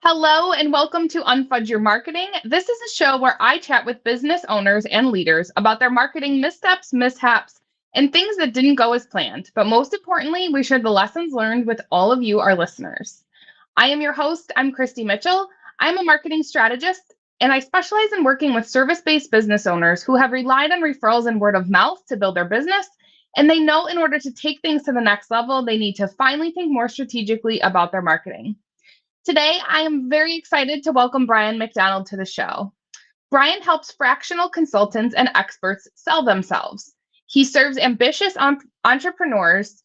Hello and welcome to Unfudge Your Marketing. This is a show where I chat with business owners and leaders about their marketing missteps, mishaps, and things that didn't go as planned. But most importantly, we share the lessons learned with all of you, our listeners. I am your host. I'm Christy Mitchell. I'm a marketing strategist, and I specialize in working with service-based business owners who have relied on referrals and word of mouth to build their business. And they know in order to take things to the next level, they need to finally think more strategically about their marketing. Today, I am very excited to welcome Brian McDonald to the show. Brian helps fractional consultants and experts sell themselves. He serves ambitious entrepreneurs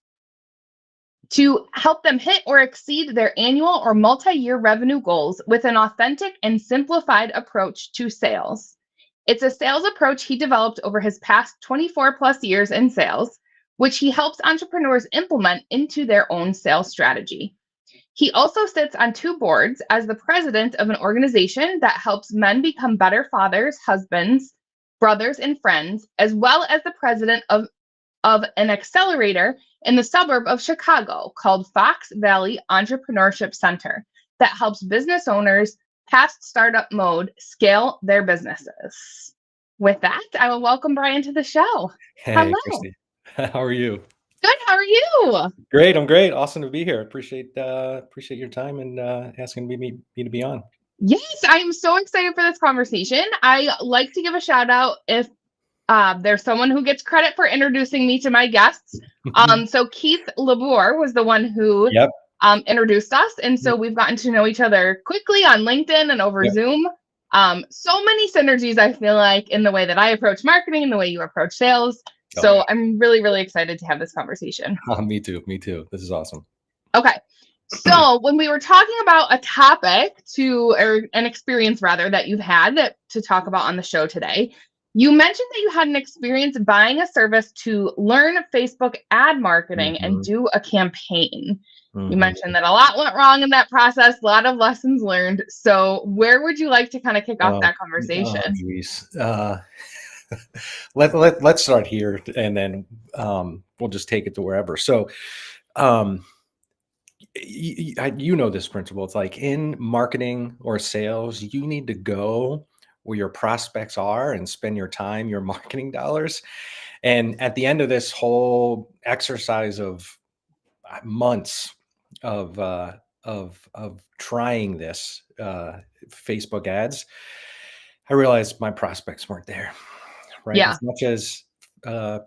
to help them hit or exceed their annual or multi-year revenue goals with an authentic and simplified approach to sales. It's a sales approach he developed over his past 24 plus years in sales, which he helps entrepreneurs implement into their own sales strategy. He also sits on two boards as the president of an organization that helps men become better fathers, husbands, brothers, and friends, as well as the president of an accelerator in the suburb of Chicago called Fox Valley Entrepreneurship Center that helps business owners past startup mode scale their businesses. With that, I will welcome Brian to the show. Hey, Hello. Christy. How are you? Good. How are you? Great. I'm great. Awesome to be here. Appreciate your time and asking me to be on. Yes, I'm so excited for this conversation. I like to give a shout out if there's someone who gets credit for introducing me to my guests. So Keith Labor was the one who Yep. introduced us, and so Yep. we've gotten to know each other quickly on LinkedIn and over Yep. Zoom. So many synergies I feel like in the way that I approach marketing and the way you approach sales. Oh yeah. So I'm really, really excited to have this conversation. Me too. Me too. This is awesome. Okay. So when we were talking about a topic or an experience rather that you've had to talk about on the show today, you mentioned that you had an experience buying a service to learn Facebook ad marketing and hmm do a campaign. You hmm mentioned that a lot went wrong in that process, a lot of lessons learned. So where would you like to kind of kick off Oh, that conversation? geez. Let's start here and then we'll just take it to wherever. So, um, you know this principle. It's like in marketing or sales, you need to go where your prospects are and spend your time, your marketing dollars. And at the end of this whole exercise of months of trying this Facebook ads, I realized my prospects weren't there. Right, Yeah. as much as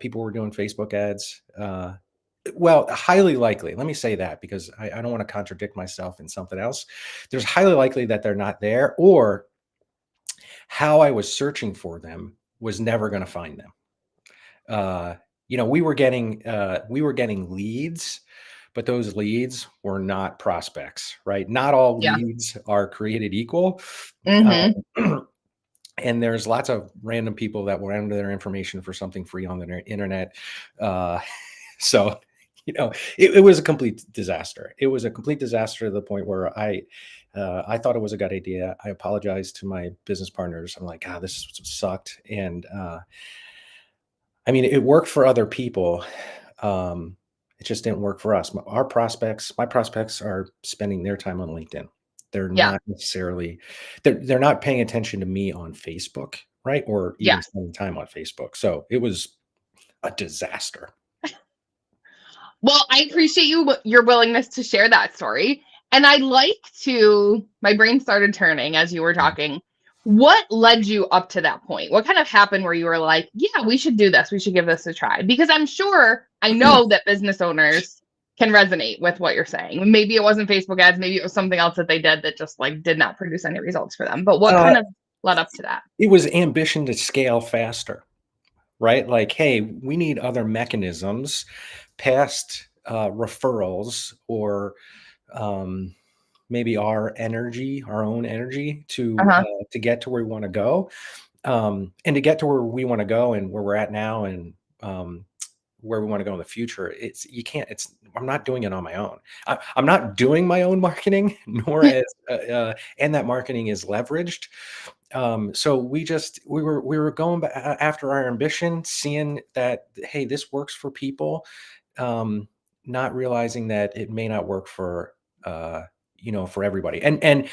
people were doing Facebook ads. Well, highly likely. Let me say that because I don't want to contradict myself in something else. There's highly likely that they're not there, or how I was searching for them was never going to find them. Uh, we were getting leads, but those leads were not prospects, right? Not all Yeah. leads are created equal. Mm-hmm. And there's lots of random people that will enter their information for something free on the internet. Uh, so, it was a complete disaster. It was a complete disaster to the point where I thought it was a good idea. I apologized to my business partners. I'm like, this sucked. And I mean, it worked for other people. It just didn't work for us. My prospects are spending their time on LinkedIn. They're Yeah. not necessarily, they're not paying attention to me on Facebook, right? Or Yeah. even spending time on Facebook. So it was a disaster. Well, I appreciate your willingness to share that story. And my brain started turning as you were talking. What led you up to that point? What kind of happened where you were like, yeah, we should do this. We should give this a try? Because I know that business owners can resonate with what you're saying. Maybe it wasn't Facebook ads, maybe it was something else that they did that just like did not produce any results for them. But what Uh, kind of led up to that? it was ambition to scale faster, right? Like, hey, we need other mechanisms past referrals or um, maybe our own energy Uh-huh. to get to where we want to go, and to get to where we want to go and where we're at now, and um, where we want to go in the future. I'm not doing it on my own. I'm not doing my own marketing, nor as and that marketing is leveraged. So we were going after our ambition, seeing that, hey, this works for people, um, not realizing that it may not work for for everybody. And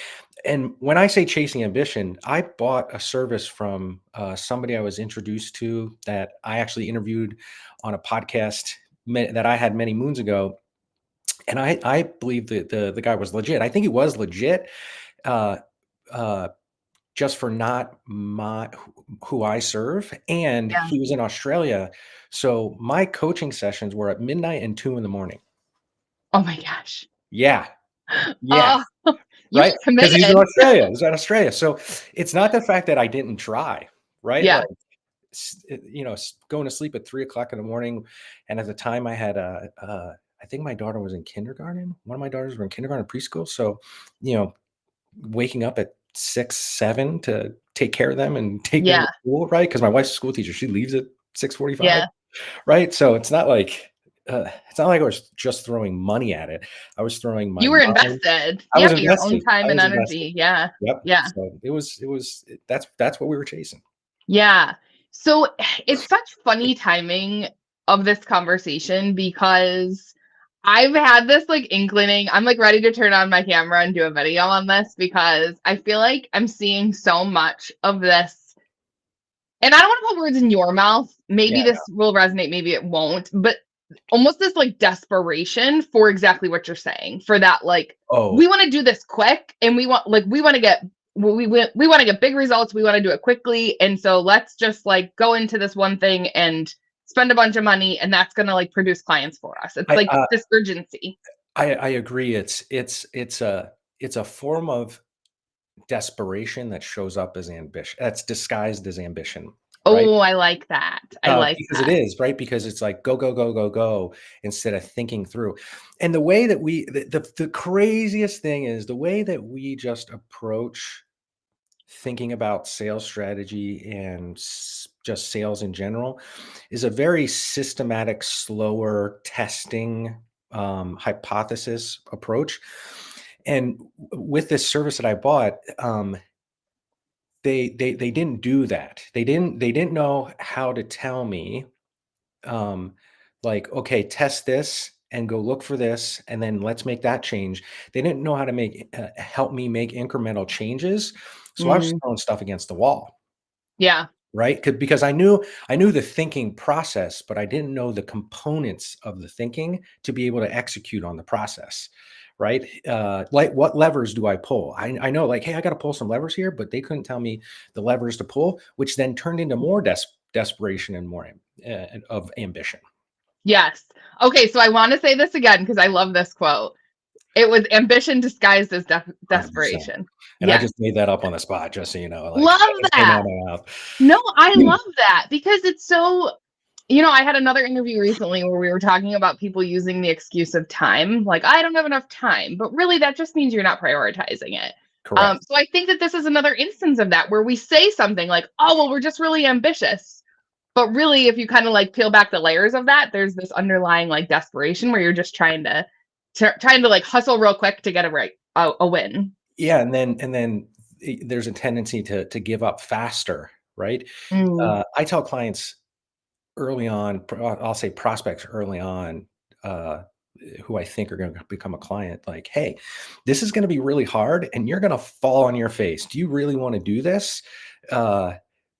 when I say chasing ambition, I bought a service from somebody I was introduced to that I actually interviewed on a podcast that I had many moons ago. And I believe that the guy was legit. I think he was legit, uh, uh, just for not who I serve. And Yeah. he was in Australia. So my coaching sessions were at midnight and 2 a.m. Oh my gosh. Yeah. Yeah. Oh, you're Right. Because he's in committed. Australia. He's in Australia. So it's not the fact that I didn't try, right? Yeah. Like, going to sleep at 3 o'clock in the morning. And at the time I had I think my daughter was in kindergarten. One of my daughters were in kindergarten, preschool. So, you know, waking up at 6, 7 to take care of them and take them to Yeah. school, right? Because my wife's a school teacher. She leaves at 6:45, Yeah. right? So it's not like I was just throwing money at it. I was throwing my You were mind. invested. I was Yeah. Your own invested. time I and was invested. energy. Yeah. Yep. Yeah. So that's what we were chasing. Yeah. So it's such funny timing of this conversation because I've had this like inclining. I'm like ready to turn on my camera and do a video on this because I feel like I'm seeing so much of this. And I don't want to put words in your mouth. Maybe Yeah. this will resonate, maybe it won't, but almost this like desperation for exactly what you're saying, for that like Oh, we want to do this quick and we want to get we want to get big results, we want to do it quickly, and so let's just like go into this one thing and spend a bunch of money and that's going to like produce clients for us. It's I like this urgency. I agree. It's a form of desperation that shows up as ambition. That's disguised as ambition, right? Oh, I like that. I like Because it that. is, right? Because it's like go, go, go, go, go instead of thinking through. And the way that the craziest thing is the way that we just approach thinking about sales strategy and just sales in general is a very systematic, slower testing, hypothesis approach. And with this service that I bought, they didn't do that. They didn't know how to tell me, um, like, okay, test this and go look for this, and then let's make that change. They didn't know how to help me make incremental changes. So I was Mm, throwing stuff against the wall, yeah. right? Because I knew the thinking process, but I didn't know the components of the thinking to be able to execute on the process, right? Like what levers do I pull? I know, like, hey, I got to pull some levers here, but they couldn't tell me the levers to pull, which then turned into more desperation and more of ambition. Yes. Okay, so I want to say this again because I love this quote. It was ambition disguised as 100%. desperation. And I Yes. just made that up on the spot, just so you know, like Love that just came out that. of my mouth. No, I love that because it's so, I had another interview recently where we were talking about people using the excuse of time. Like, I don't have enough time, but really that just means you're not prioritizing it. Correct. So I think that this is another instance of that where we say something like, oh, well, we're just really ambitious. But really, if you kind of like peel back the layers of that, there's this underlying like desperation where you're just trying to like hustle real quick to get a win. Yeah, and then there's a tendency to give up faster, right? Mm, I tell clients early on, I'll say prospects early on, uh, who I think are going to become a client, like, hey, this is going to be really hard and you're going to fall on your face. Do you really want to do this?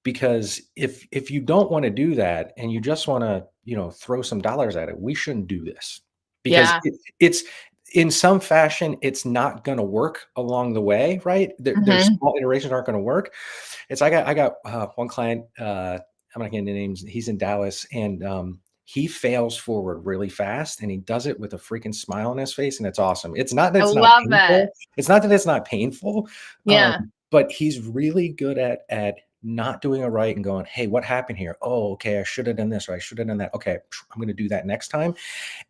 Because if you don't want to do that and you just want to, throw some dollars at it, we shouldn't do this because yeah. it's in some fashion, it's not going to work along the way, right? There's Hmm. small iterations aren't going to work. I got one client. I'm not getting into names. He's in Dallas, and he fails forward really fast, and he does it with a freaking smile on his face, and it's awesome. It's not that I it's not love painful. it. It's not that it's not painful, um, Yeah. but he's really good at not doing it right and going, "Hey, what happened here? Oh, okay, I should have done this or I should have done that. Okay, I'm going to do that next time."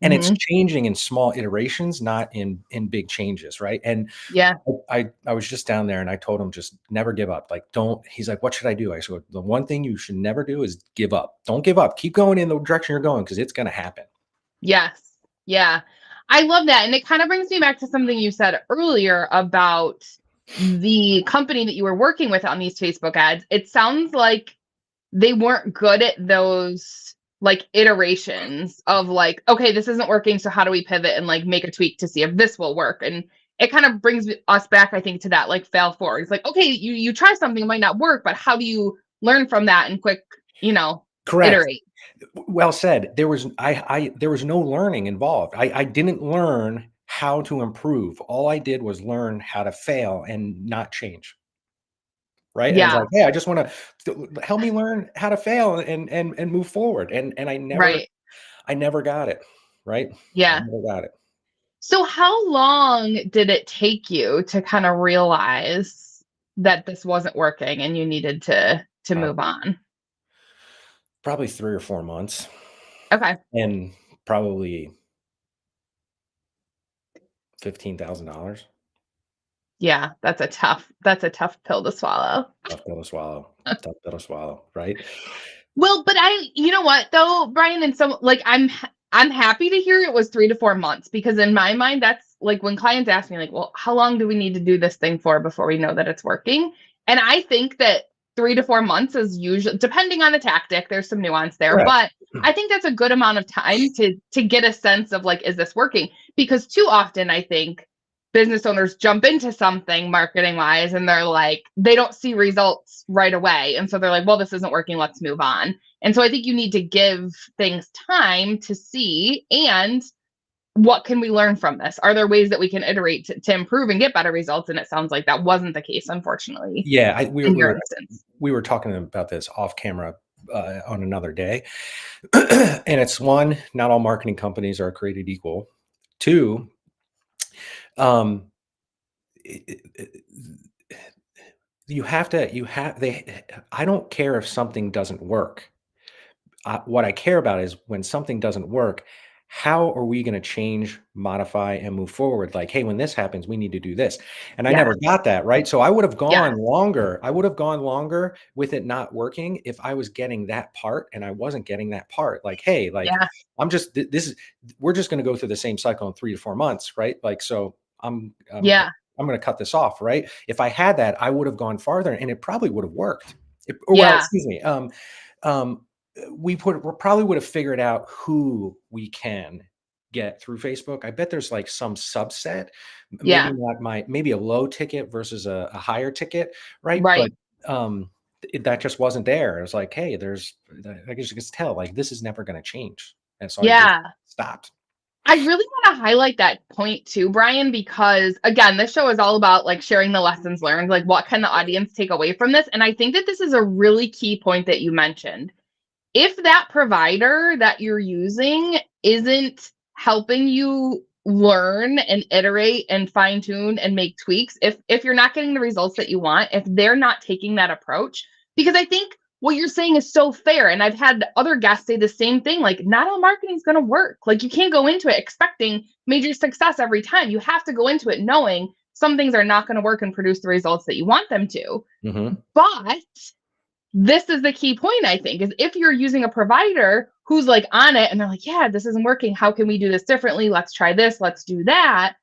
And it's Hmm. changing in small iterations, not in big changes, right? And Yeah. I was just down there and I told him, just never give up. Like, don't. He's like, what should I do? I said, the one thing you should never do is give up. Don't give up. Keep going in the direction you're going because it's going to happen. Yes. Yeah. I love that. And it kind of brings me back to something you said earlier about the company that you were working with on these Facebook ads. It sounds like they weren't good at those like iterations of like, okay, this isn't working. So how do we pivot and like make a tweak to see if this will work? And it kind of brings us back, I think, to that like fail forward. It's like, okay, you try something, it might not work, but how do you learn from that and quick, Correct. iterate? Well said. There was no learning involved. I didn't learn how to improve. All I did was learn how to fail and not change. Right. And it's Yeah, like, hey, I just want to help me learn how to fail and move forward. And right. I never got it. Right. I Yeah. never got it. So how long did it take you to kind of realize that this wasn't working and you needed to Uh, move on? Probably 3 or 4 months, Okay. and probably $15,000. Yeah, that's a tough pill to swallow. Tough pill to swallow. Tough pill to swallow. Right. Well, but you know what though, Brian, and so like I'm happy to hear it was 3 to 4 months because in my mind that's like when clients ask me like, well, how long do we need to do this thing for before we know that it's working? And I think that 3 to 4 months is usually depending on the tactic. There's some nuance there, Correct. but I think that's a good amount of time to get a sense of like, is this working? Because too often I think business owners jump into something marketing wise and they're like they don't see results right away and so they're like, well, this isn't working, let's move on. And so I think you need to give things time to see, and what can we learn from this? Are there ways that we can iterate to improve and get better results? And it sounds like that wasn't the case, unfortunately, Yeah, in your instance. we were talking about this off camera on another day, and it's one, not all marketing companies are created equal. Two, um, it- it- you have they. I don't care if something doesn't work. What I care about is when something doesn't work, how are we going to change, modify, and move forward? Like, hey, when this happens, we need to do this. And I never Yes. got that, right? So I would have Yes. gone longer. I would have gone longer with it not working if I was getting that part and I wasn't getting that part. Like, hey, like Yeah. I'm just this is we're just going to go through the same cycle in 3 to 4 months, right? Like, so Yeah. I'm going to cut this off, right? If I had that, I would have gone farther, and it probably would have worked. Well, Yeah. excuse me. Um, probably would have figured out who we can get through Facebook. I bet there's like some subset, maybe Yeah. not maybe a low ticket versus a higher ticket, right? But Right. um, that just wasn't there. It was like, hey, I guess you can tell like this is never going to change, and so I just Yeah. stopped. I really want to highlight that point too, Brian, because again, this show is all about like sharing the lessons learned, like what can the audience take away from this? And I think that this is a really key point that you mentioned. If that provider that you're using isn't helping you learn and iterate and fine tune and make tweaks, if you're not getting the results that you want, if they're not taking that approach, because I think what you're saying is so fair. And I've had other guests say the same thing, like not all marketing is going to work. Like you can't go into it expecting major success every time. You have to go into it knowing some things are not going to work and produce the results that you want them to. Hmm. But this is the key point, I think, is if you're using a provider who's like on it and they're like, yeah, this isn't working, how can we do this differently, let's try this, let's do that,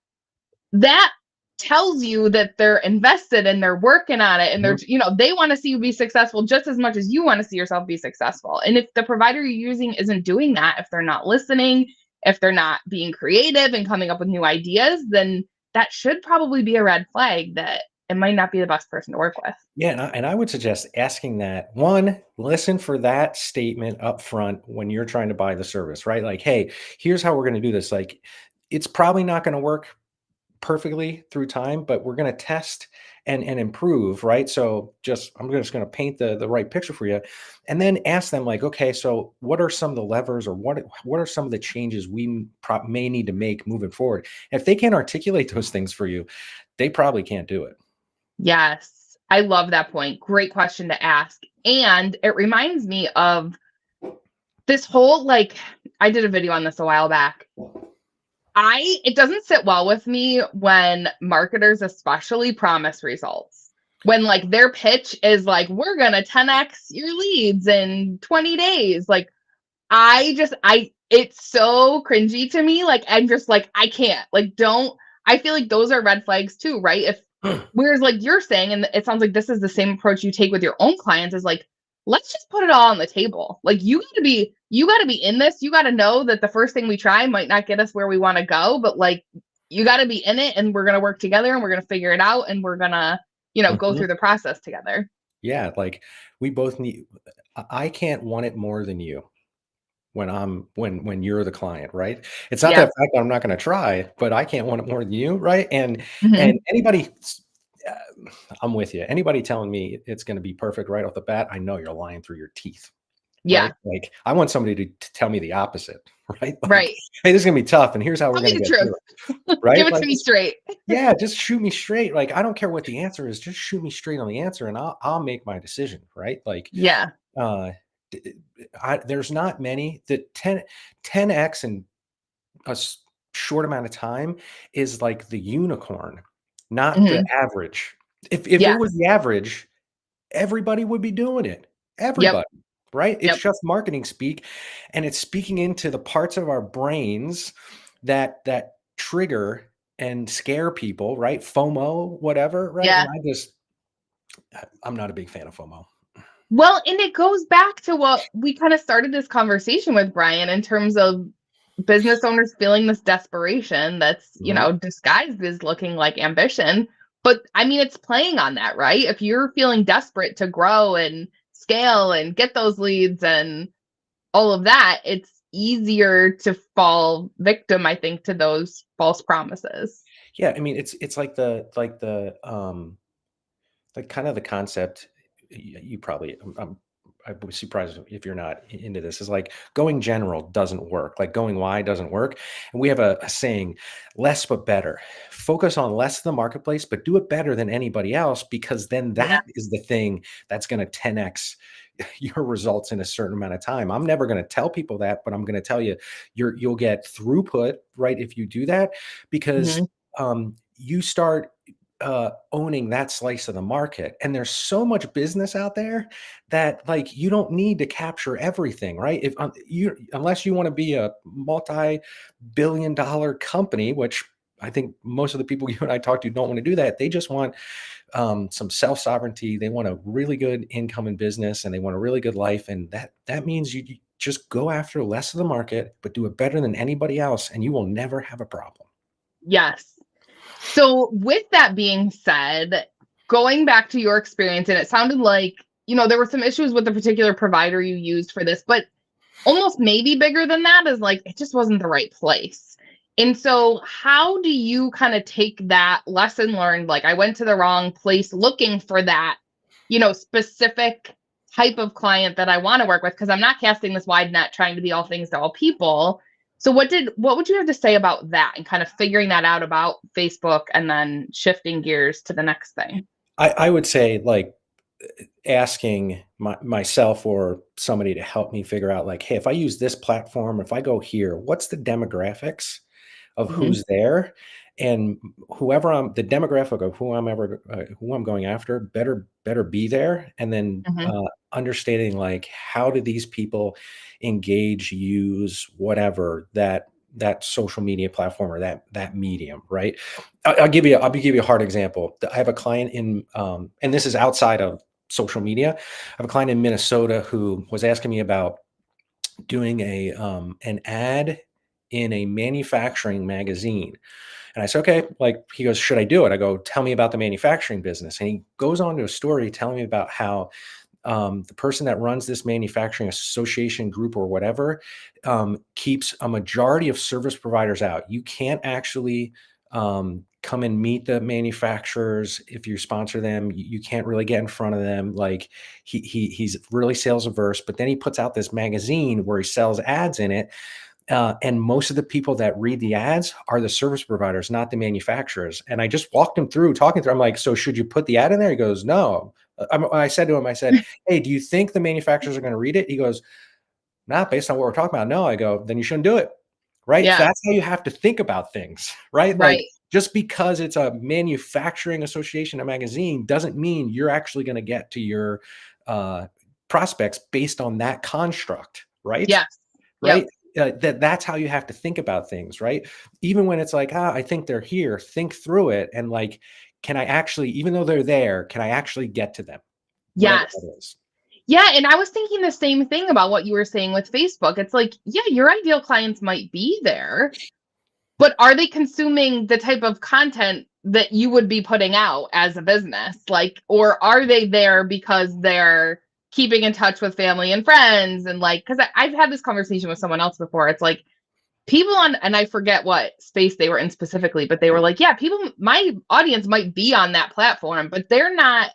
that tells you that they're invested and they're working on it and they're, they want to see you be successful just as much as you want to see yourself be successful. And if the provider you're using isn't doing that, if they're not listening, if they're not being creative and coming up with new ideas, then that should probably be a red flag that it might not be the best person to work with. Yeah, and I would suggest asking that one, listen for that statement up front when you're trying to buy the service, right? Like, hey, here's how we're going to do this. Like, it's probably not going to work perfectly through time, but we're going to test and improve, right? So I'm just going to paint the right picture for you, and then ask them like, okay, so what are some of the levers, or what are some of the changes we may need to make moving forward? If they can't articulate those things for you, they probably can't do it. Yes, I love that point. Great question to ask. And it reminds me of this whole like, I did a video on this a while back. It doesn't sit well with me when marketers especially promise results. When like their pitch is like, we're going to 10x your leads in 20 days. Like it's so cringy to me. Like, I'm just like, I can't, like, I feel like those are red flags too, right? Whereas like you're saying, and it sounds like this is the same approach you take with your own clients, is like, let's just put it all on the table. Like you got to be in this. You got to know that the first thing we try might not get us where we want to go, but like you got to be in it, and we're going to work together, and we're going to figure it out, and we're going to, go Mhm. through the process together. Yeah, like we both need. I can't want it more than you when you're the client, right? It's not Yeah. that fact that I'm not going to try, but I can't want it more than you, right? And Hmm. anybody, uh, I'm with you. Anybody telling me it's going to be perfect right off the bat, I know you're lying through your teeth. Yeah. Right? Like, I want somebody to tell me the opposite, right? Like, Right. "Hey, this is gonna be tough, and here's how we're Tell me gonna the get through it," truth. Give right? it Like, to me just straight. yeah, just shoot me straight. Like, I don't care what the answer is, just shoot me straight on the answer, and I'll make my decision, right? Like, Yeah. uh, d there's not many that 10x in a short amount of time is like the unicorn, not the Hmm. average. If it was Yes. the average, everybody would be doing it. Yep. Everybody, right? It's Yep. just marketing speak, and it's speaking into the parts of our brains that trigger and scare people, right? FOMO, whatever, right? And Yeah. I'm not a big fan of FOMO. Well, and it goes back to what we kind of started this conversation with, Brian, in terms of business owners feeling this desperation that's, Mhm. disguised as looking like ambition. But I mean, it's playing on that, right? If you're feeling desperate to grow and scale and get those leads and all of that, it's easier to fall victim, I think, to those false promises. Yeah, I mean, it's like kind of the concept you probably I would be surprised if you're not into this is like going general doesn't work. Like going wide doesn't work. And we have a saying, less but better. Focus on less of the marketplace, but do it better than anybody else because then Yeah. that is the thing that's going to 10x your results in a certain amount of time. I'm never going to tell people that, but I'm going to tell you you'll get throughput, right, if you do that because Hmm. you start owning that slice of the market. And there's so much business out there that like you don't need to capture everything, right? If you unless you want to be a multi-billion dollar company, which I think most of the people you and I talk to don't want to do that. They just want some self sovereignty. They want a really good income in business, and they want a really good life. And that means you just go after less of the market, but do it better than anybody else, and you will never have a problem. Yes. So, with that being said, going back to your experience, and it sounded like, there were some issues with the particular provider you used for this, but almost maybe bigger than that is like it just wasn't the right place. And so, how do you kind of take that lesson learned? Like, I went to the wrong place looking for that, specific type of client that I want to work with because I'm not casting this wide net trying to be all things to all people. So what would you have to say about that and kind of figuring that out about Facebook and then shifting gears to the next thing? I would say like asking myself or somebody to help me figure out like, hey, if I use this platform, if I go here, what's the demographics of Hmm. who's there? And whoever the demographic of who I'm going after better be there. And then Hmm. understanding like how do these people engage, use whatever that social media platform or that medium, right? I'll give you a hard example. I have a client and this is outside of social media. I have a client in Minnesota who was asking me about doing an ad in a manufacturing magazine. And I said, okay, like he goes, should I do it? I go, tell me about the manufacturing business. And he goes on to a story telling me about how the person that runs this manufacturing association group or whatever keeps a majority of service providers out. You can't actually come and meet the manufacturers if you sponsor them. You can't really get in front of them. Like he's really sales averse. But then he puts out this magazine where he sells ads in it. And most of the people that read the ads are the service providers, not the manufacturers. And I just walked him through talking through. I'm like, so should you put the ad in there? He goes, no. I said to him, I said, hey, do you think the manufacturers are going to read it? He goes, not based on what we're talking about. No, I go, then you shouldn't do it. Right. Yeah. That's how you have to think about things. Right. Like Right. just because it's a manufacturing association, a magazine doesn't mean you're actually going to get to your uh, prospects based on that construct. Right. Yes. Right? Yep. That's how you have to think about things, right? Even when it's like, I think they're here, think through it and like, can I actually, even though they're there, can I actually get to them? Whatever Yes. that is. Yeah, and I was thinking the same thing about what you were saying with Facebook. It's like, yeah, your ideal clients might be there, But are they consuming the type of content that you would be putting out as a business? Like, or are they there because they're keeping in touch with family and friends? And like, because I've had this conversation with someone else before. It's like people on, and I forget what space they were in specifically, but they were like, yeah, people, my audience might be on that platform, but they're not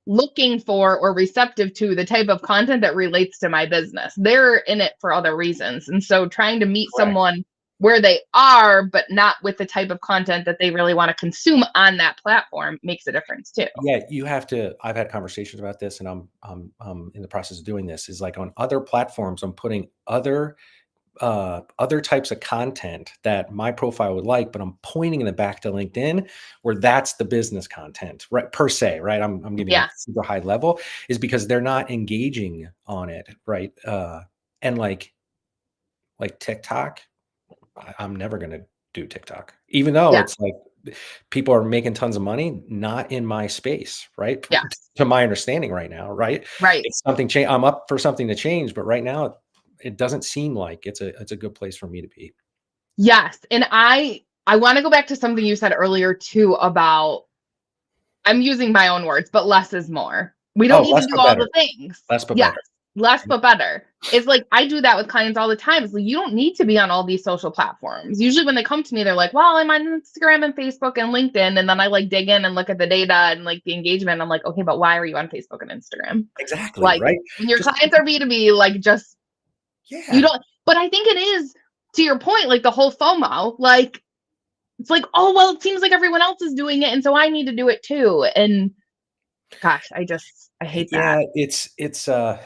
looking for or receptive to the type of content that relates to my business. They're in it for other reasons. And so trying to meet Correct. someone where they are, but not with the type of content that they really want to consume on that platform makes a difference too. Yeah, you have to. I've had conversations about this, and I'm in the process of doing this. Is like on other platforms, I'm putting other types of content that my profile would like, but I'm pointing them back to LinkedIn, where that's the business content, right? Per se, right? I'm giving Yeah. a super high level, is because they're not engaging on it, right? And like TikTok, I'm never gonna do TikTok, even though Yeah. it's like people are making tons of money, not in my space, right? Yes. To my understanding right now, right? Right. It's something change. I'm up for something to change, but right now it doesn't seem like it's a good place for me to be. Yes. And I want to go back to something you said earlier too about, I'm using my own words, but less is more. We don't Oh, need to less do but all better. the things. Less but Yes. better. Less but better. It's like I do that with clients all the time. It's like you don't need to be on all these social platforms. Usually when they come to me, they're like, well, I'm on Instagram and Facebook and LinkedIn. And then I like dig in and look at the data and like the engagement. I'm like, okay, but why are you on Facebook and Instagram? Exactly, Like right? when your Just clients are B2B, like just you yeah. don't, but I think it is to your point, like the whole FOMO, like it's like, oh, well, it seems like everyone else is doing it. And so I need to do it too. And gosh, I hate that. Yeah,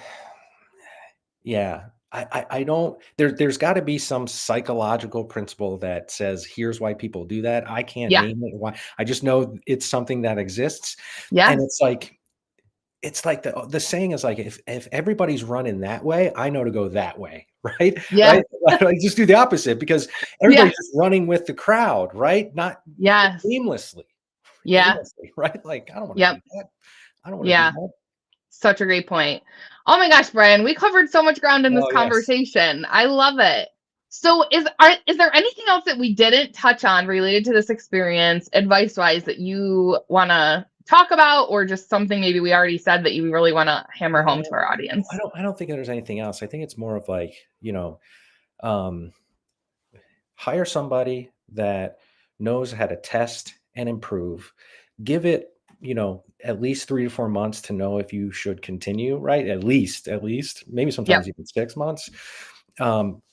yeah. I don't there's gotta be some psychological principle that says, "Here's why people do that." I can't Yeah. name it why. I just know it's something that exists, and Yes. it's like the saying is like, if everybody's running that way, I know to go that way, right? Yeah. Right? Like, just do the opposite because Yeah. everybody's just running with the crowd, right? Not Yes. aimlessly, Yeah. right? Like, I don't wanna do Yep. that. I don't wanna do Yeah. that. Such a great point. Oh my gosh, Brian, we covered so much ground in this Oh, yes. conversation. I love it. So is there anything else that we didn't touch on related to this experience, advice wise, that you want to talk about, or just something maybe we already said that you really want to hammer home to our No, I audience? don't I don't think there's anything else. I think it's more of like, um, hire somebody that knows how to test and improve. Give it, at least 3 to 4 months to know if you should continue, right? At least, maybe Yep. sometimes even 6 months.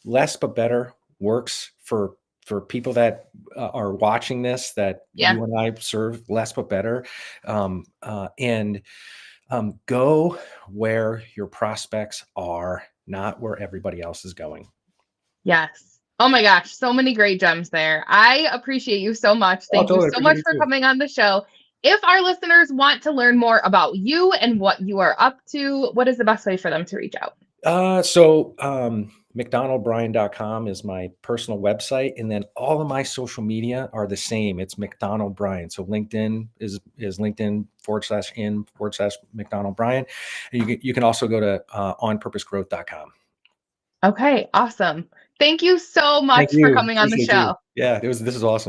Less but better works for people that are watching this that Yeah. you and I serve. Less but better, and go where your prospects are, not where everybody else is going. Yes. Oh my gosh, so many great gems there. I appreciate you so much. Oh, Thank you totally so appreciate much it for too. coming on the show. If our listeners want to learn more about you and what you are up to, what is the best way for them to reach out? McDonaldBryan.com is my personal website, and then all of my social media are the same. It's McDonald Bryan. So LinkedIn is LinkedIn/in// McDonald Bryan. And you can also go to onpurposegrowth.com. Okay, awesome. Thank you so Thank much for you. coming on the Appreciate you. show. Yeah, this is awesome.